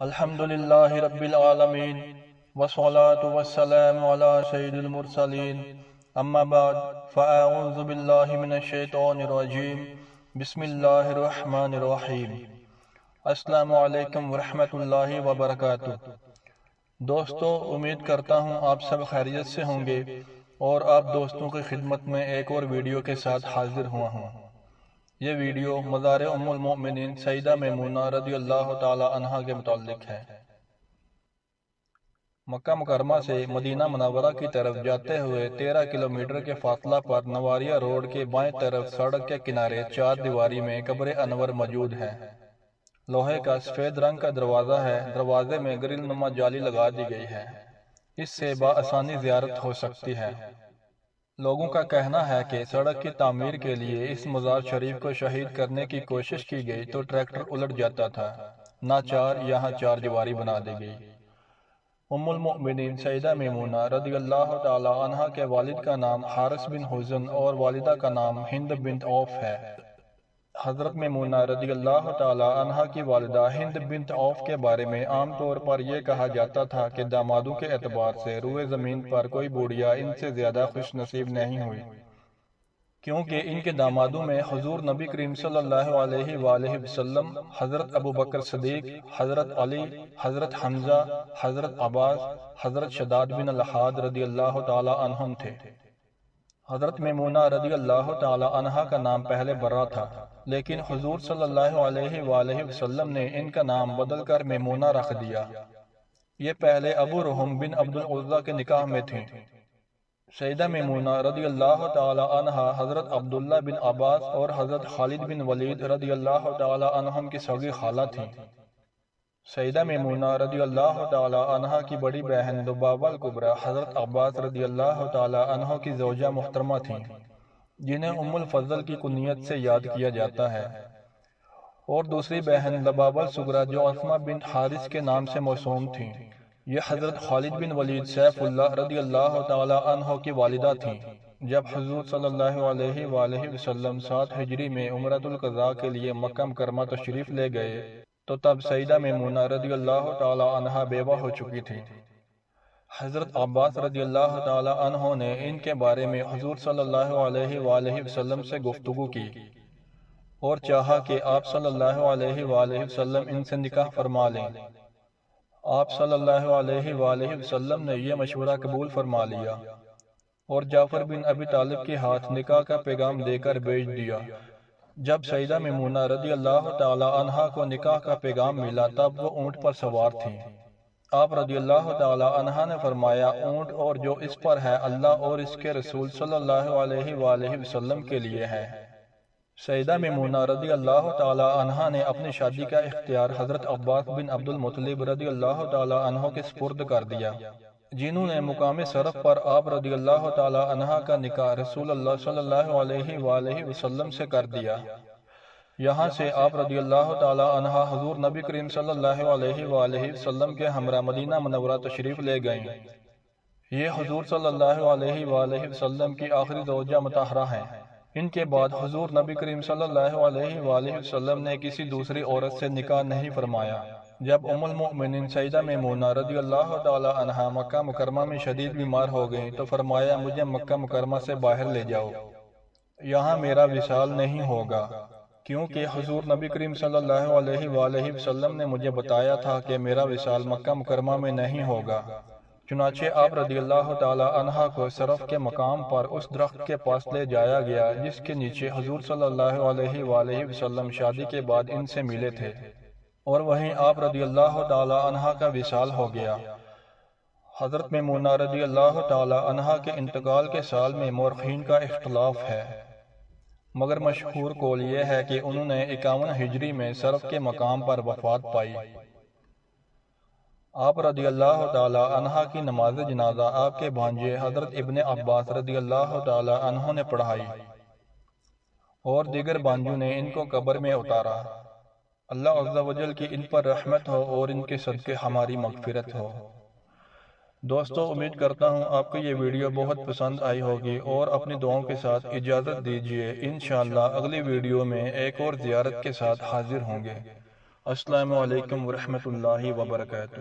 الحمدللہ رب العالمین والصلاة والسلام علی سید المرسلین اما بعد فاعوذ باللہ من الشیطان الرجیم بسم اللہ الرحمن الرحیم السلام علیکم ورحمۃ اللہ وبرکاتہ۔ دوستو، امید کرتا ہوں آپ سب خیریت سے ہوں گے اور آپ دوستوں کی خدمت میں ایک اور ویڈیو کے ساتھ حاضر ہوا ہوں۔ یہ ویڈیو مزار ام المؤمنین سیدہ میمونہ رضی اللہ تعالی عنہا کے متعلق ہے۔ مکہ مکرمہ سے مدینہ منورہ کی طرف جاتے ہوئے 13 کلومیٹر کے فاصلہ پر نواریہ روڈ کے بائیں طرف سڑک کے کنارے چار دیواری میں قبر انور موجود ہے۔ لوہے کا سفید رنگ کا دروازہ ہے۔ دروازے میں گرل نما جالی لگا دی گئی ہے۔ اس سے بآسانی زیارت ہو سکتی ہے۔ لوگوں کا کہنا ہے کہ سڑک کی تعمیر کے لیے اس مزار شریف کو شہید کرنے کی کوشش کی گئی تو ٹریکٹر الٹ جاتا تھا، ناچار یہاں چار دیواری بنا دی گئی۔ ام المؤمنین سیدہ میمونہ رضی اللہ تعالی عنہا کے والد کا نام حارث بن حزن اور والدہ کا نام ہند بنت عوف ہے۔ حضرت میمونہ رضی اللہ تعالی عنہا کی والدہ ہند بنت عوف کے بارے میں عام طور پر یہ کہا جاتا تھا کہ دامادوں کے اعتبار سے روئے زمین پر کوئی بوڑھیا ان سے زیادہ خوش نصیب نہیں ہوئی، کیونکہ ان کے دامادوں میں حضور نبی کریم صلی اللہ علیہ وآلہ وسلم، حضرت ابوبکر صدیق، حضرت علی، حضرت حمزہ، حضرت عباس، حضرت شداد بن الحاد رضی اللہ تعالی عنہم تھے۔ حضرت میمونہ رضی اللہ تعالی عنہا کا نام پہلے برہ تھا، لیکن حضور صلی اللہ علیہ وآلہ وسلم نے ان کا نام بدل کر میمونہ رکھ دیا۔ یہ پہلے ابو رحم بن عبد العزہ کے نکاح میں تھیں۔ سیدہ میمونہ رضی اللہ تعالی عنہا حضرت عبداللہ بن عباس اور حضرت خالد بن ولید رضی اللہ تعالی عنہم کی سگی خالہ تھیں۔ سیدہ میمونہ رضی اللہ تعالی عنہا کی بڑی بہن لبابہ الکبریٰ حضرت عباس رضی اللہ تعالی عنہ کی زوجہ محترمہ تھیں، جنہیں ام الفضل کی کنیت سے یاد کیا جاتا ہے، اور دوسری بہن لبابہ الصغریٰ جو اسمہ بنت حارث کے نام سے موسوم تھیں، یہ حضرت خالد بن ولید سیف اللہ رضی اللہ تعالی عنہ کی والدہ تھیں۔ جب حضور صلی اللہ علیہ وآلہ وسلم 7 ہجری میں عمرۃ القضاء کے لیے مکہ مکرمہ تشریف لے گئے تو تب سیدہ میمونہ رضی اللہ تعالی عنہا بیوہ ہو چکی تھی۔ حضرت عباس رضی اللہ تعالی عنہ نے ان کے بارے میں حضور صلی اللہ علیہ وآلہ وسلم سے گفتگو کی اور چاہا کہ آپ صلی اللہ علیہ وآلہ وسلم ان سے نکاح فرما لیں۔ آپ صلی اللہ علیہ وآلہ وسلم نے یہ مشورہ قبول فرما لیا اور جعفر بن ابی طالب کے ہاتھ نکاح کا پیغام دے کر بھیج دیا۔ جب سیدہ میمونہ رضی اللہ تعالی عنہا کو نکاح کا پیغام ملا تب وہ اونٹ پر سوار تھیں۔ آپ رضی اللہ تعالی عنہا نے فرمایا، اونٹ اور جو اس پر ہے اللہ اور اس کے رسول صلی اللہ علیہ وآلہ وسلم کے لیے ہے۔ سیدہ میمونہ رضی اللہ تعالی عنہا نے اپنی شادی کا اختیار حضرت عباس بن عبد المطلب رضی اللہ تعالی عنہ کے سپرد کر دیا، جنہوں نے مقام شرف پر آپ رضی اللہ تعالی عنہا کا نکاح رسول اللہ صلی اللہ علیہ وآلہ وسلم سے کر دیا۔ یہاں سے آپ رضی اللہ تعالی عنہا حضور نبی کریم صلی اللہ علیہ وآلہ وسلم کے ہمراہ مدینہ منورہ تشریف لے گئیں۔ یہ حضور صلی اللہ علیہ وآلہ وسلم کی آخری زوجہ مطہرہ ہیں۔ ان کے بعد حضور نبی کریم صلی اللہ علیہ وآلہ وسلم نے کسی دوسری عورت سے نکاح نہیں فرمایا۔ جب ام المؤمنین سیدہ میمونہ رضی اللہ تعالی عنہا مکہ مکرمہ میں شدید بیمار ہو گئیں تو فرمایا، مجھے مکہ مکرمہ سے باہر لے جاؤ، یہاں میرا وصال نہیں ہوگا، کیونکہ حضور نبی کریم صلی اللہ علیہ وآلہ وسلم نے مجھے بتایا تھا کہ میرا وصال مکہ مکرمہ میں نہیں ہوگا۔ چنانچہ آپ رضی اللہ تعالی عنہا کو شرف کے مقام پر اس درخت کے پاس لے جایا گیا جس کے نیچے حضور صلی اللہ علیہ وآلہ وسلم شادی کے بعد ان سے ملے تھے، اور وہیں آپ رضی اللہ تعالی عنہا کا وصال ہو گیا۔ حضرت میمونہ رضی اللہ تعالی عنہا کے انتقال کے سال میں مورخین کا اختلاف ہے، مگر مشہور قول یہ ہے کہ انہوں نے 51 ہجری میں شرف کے مقام پر وفات پائی۔ آپ رضی اللہ تعالی عنہا کی نماز جنازہ آپ کے بھانجے حضرت ابن عباس رضی اللہ تعالی عنہ نے پڑھائی اور دیگر بھانجوں نے ان کو قبر میں اتارا۔ اللہ عز و جل کی ان پر رحمت ہو اور ان کے صدقے ہماری مغفرت ہو۔ دوستو، امید کرتا ہوں آپ کو یہ ویڈیو بہت پسند آئی ہوگی اور اپنی دعاؤں کے ساتھ اجازت دیجیے، انشاءاللہ اگلی ویڈیو میں ایک اور زیارت کے ساتھ حاضر ہوں گے۔ السلام علیکم ورحمۃ اللہ وبرکاتہ۔